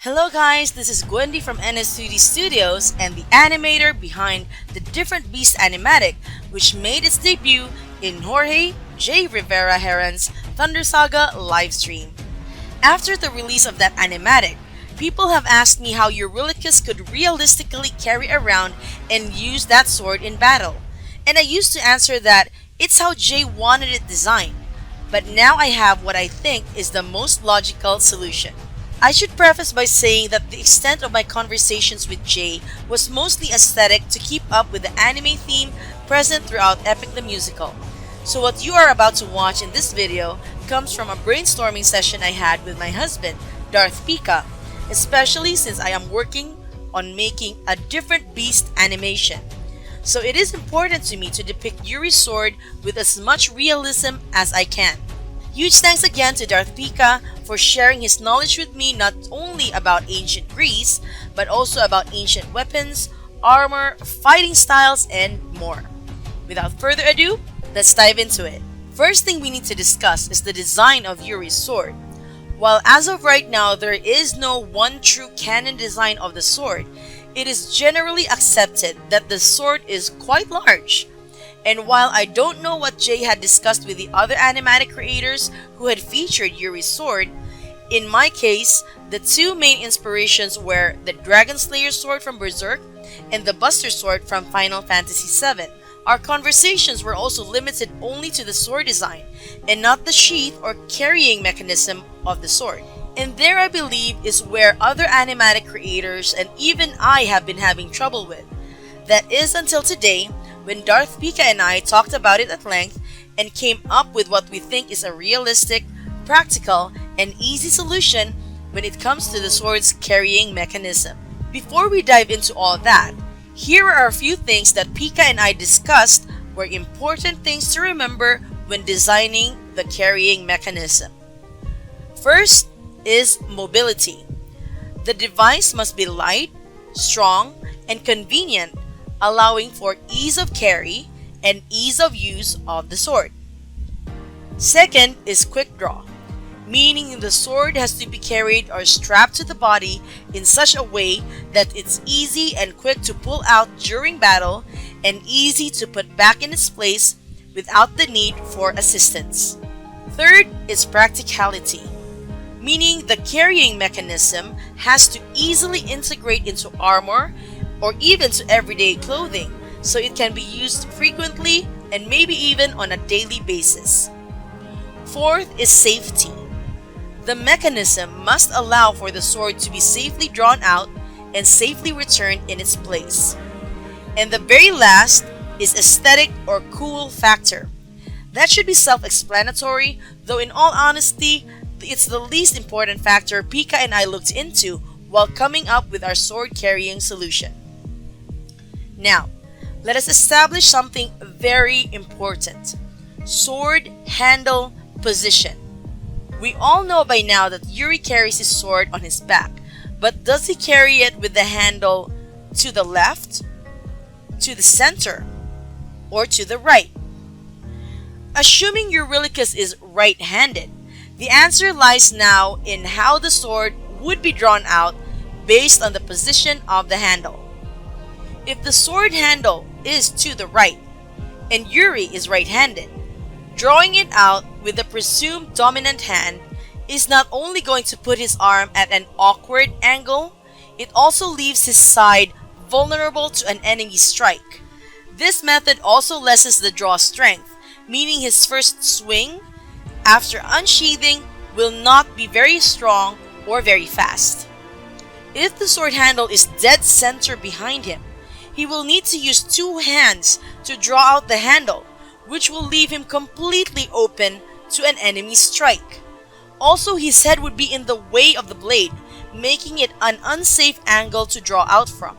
Hello guys, this is Gwendy from NS2D Studios and the animator behind the Different Beast animatic, which made its debut in Jorge J. Rivera Heron's Thunder Saga livestream. After the release of that animatic, people have asked me how Eurylochus could realistically carry around and use that sword in battle. And I used to answer that it's how Jay wanted it designed. But now I have what I think is the most logical solution. I should preface by saying that the extent of my conversations with Jay was mostly aesthetic to keep up with the anime theme present throughout Epic the Musical. So what you are about to watch in this video comes from a brainstorming session I had with my husband, Darth Pika, especially since I am working on making a different beast animation. So it is important to me to depict Eury's sword with as much realism as I can. Huge thanks again to Darth Pika for sharing his knowledge with me not only about ancient Greece, but also about ancient weapons, armor, fighting styles, and more. Without further ado, let's dive into it. First thing we need to discuss is the design of Eury's sword. While as of right now there is no one true canon design of the sword, it is generally accepted that the sword is quite large. And while I don't know what Jay had discussed with the other animatic creators who had featured Eury's sword, in my case, the two main inspirations were the Dragon Slayer sword from Berserk and the Buster sword from Final Fantasy VII. Our conversations were also limited only to the sword design and not the sheath or carrying mechanism of the sword. And there I believe is where other animatic creators and even I have been having trouble with. That is until today, when Darth Pika and I talked about it at length and came up with what we think is a realistic, practical, and easy solution when it comes to the sword's carrying mechanism. Before we dive into all that, here are a few things that Pika and I discussed were important things to remember when designing the carrying mechanism. First is mobility. The device must be light, strong, and convenient, allowing for ease of carry and ease of use of the sword. Second is quick draw, meaning the sword has to be carried or strapped to the body in such a way that it's easy and quick to pull out during battle and easy to put back in its place without the need for assistance. Third is practicality, meaning the carrying mechanism has to easily integrate into armor or even to everyday clothing, so it can be used frequently and maybe even on a daily basis. Fourth is safety. The mechanism must allow for the sword to be safely drawn out and safely returned in its place. And the very last is aesthetic or cool factor. That should be self-explanatory, though in all honesty, it's the least important factor Pika and I looked into while coming up with our sword carrying solution. Now, let us establish something very important. Sword handle position. We all know by now that Eury carries his sword on his back, but does he carry it with the handle to the left, to the center, or to the right? Assuming Eurylochus is right-handed, the answer lies now in how the sword would be drawn out based on the position of the handle. If the sword handle is to the right, and Eury is right-handed, drawing it out with the presumed dominant hand is not only going to put his arm at an awkward angle, it also leaves his side vulnerable to an enemy strike. This method also lessens the draw strength, meaning his first swing after unsheathing will not be very strong or very fast. If the sword handle is dead center behind him, he will need to use two hands to draw out the handle, which will leave him completely open to an enemy strike. Also, his head would be in the way of the blade, making it an unsafe angle to draw out from,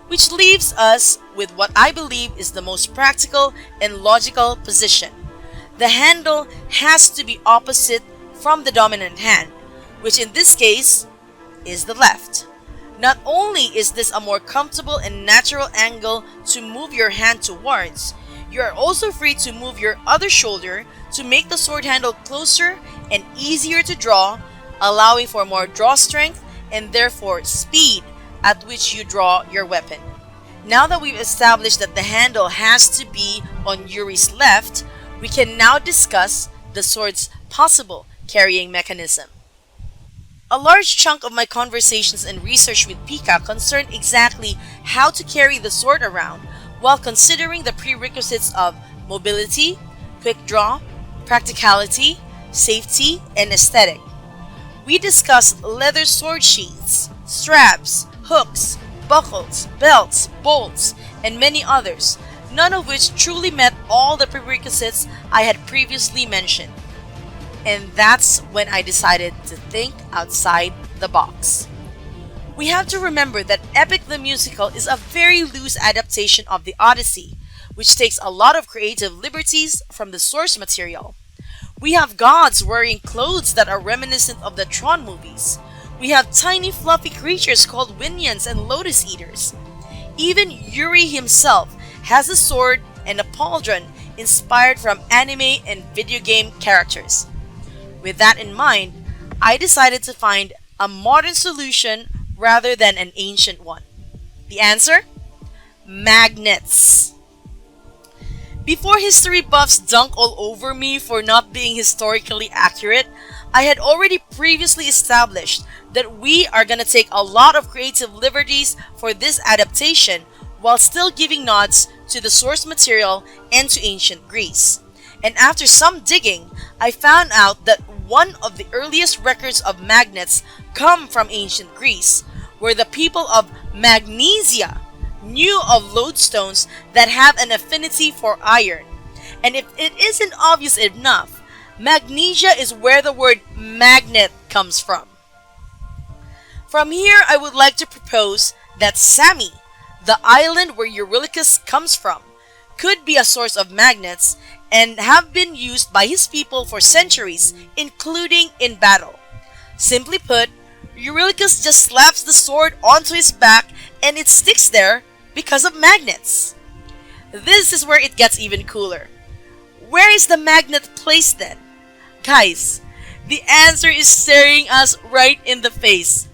which leaves us with what I believe is the most practical and logical position. The handle has to be opposite from the dominant hand, which in this case is the left. Not only is this a more comfortable and natural angle to move your hand towards, you are also free to move your other shoulder to make the sword handle closer and easier to draw, allowing for more draw strength and therefore speed at which you draw your weapon. Now that we've established that the handle has to be on Eury's left, we can now discuss the sword's possible carrying mechanism. A large chunk of my conversations and research with Pika concerned exactly how to carry the sword around while considering the prerequisites of mobility, quick draw, practicality, safety, and aesthetic. We discussed leather sword sheaths, straps, hooks, buckles, belts, bolts, and many others, none of which truly met all the prerequisites I had previously mentioned. And that's when I decided to think outside the box. We have to remember that Epic the Musical is a very loose adaptation of the Odyssey, which takes a lot of creative liberties from the source material. We have gods wearing clothes that are reminiscent of the Tron movies. We have tiny fluffy creatures called Winions and Lotus Eaters. Even Eury himself has a sword and a pauldron inspired from anime and video game characters. With that in mind, I decided to find a modern solution rather than an ancient one. The answer? Magnets. Before history buffs dunk all over me for not being historically accurate, I had already previously established that we are gonna take a lot of creative liberties for this adaptation while still giving nods to the source material and to ancient Greece. And after some digging, I found out that one of the earliest records of magnets come from ancient Greece, where the people of Magnesia knew of lodestones that have an affinity for iron. And if it isn't obvious enough, Magnesia is where the word magnet comes from. From here, I would like to propose that Sami, the island where Eurylochus comes from, could be a source of magnets and have been used by his people for centuries, including in battle. Simply put, Eurylochus just slaps the sword onto his back and it sticks there because of magnets. This is where it gets even cooler. Where is the magnet placed then? Guys, the answer is staring us right in the face.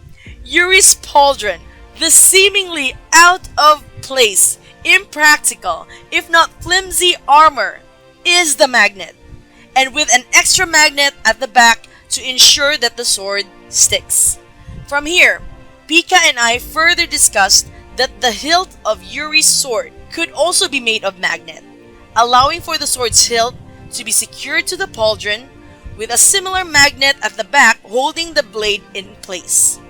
Eury's pauldron, the seemingly out of place, impractical, if not flimsy armor, is the magnet, and with an extra magnet at the back to ensure that the sword sticks. From here, Pika and I further discussed that the hilt of Eury's sword could also be made of magnet, allowing for the sword's hilt to be secured to the pauldron with a similar magnet at the back holding the blade in place.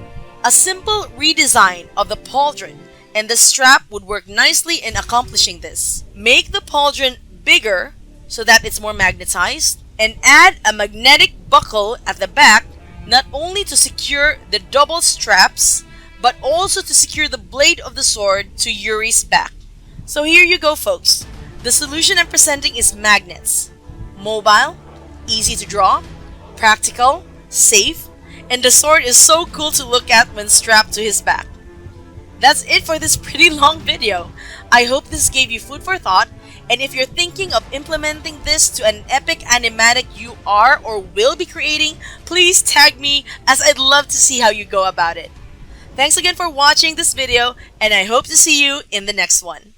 A simple redesign of the pauldron and the strap would work nicely in accomplishing this. Make the pauldron bigger so that it's more magnetized, and add a magnetic buckle at the back, not only to secure the double straps, but also to secure the blade of the sword to Eury's back. So here you go, folks. The solution I'm presenting is magnets. Mobile, easy to draw, practical, safe, and the sword is so cool to look at when strapped to his back. That's it for this pretty long video. I hope this gave you food for thought, and if you're thinking of implementing this to an epic animatic you are or will be creating, please tag me, as I'd love to see how you go about it. Thanks again for watching this video, and I hope to see you in the next one.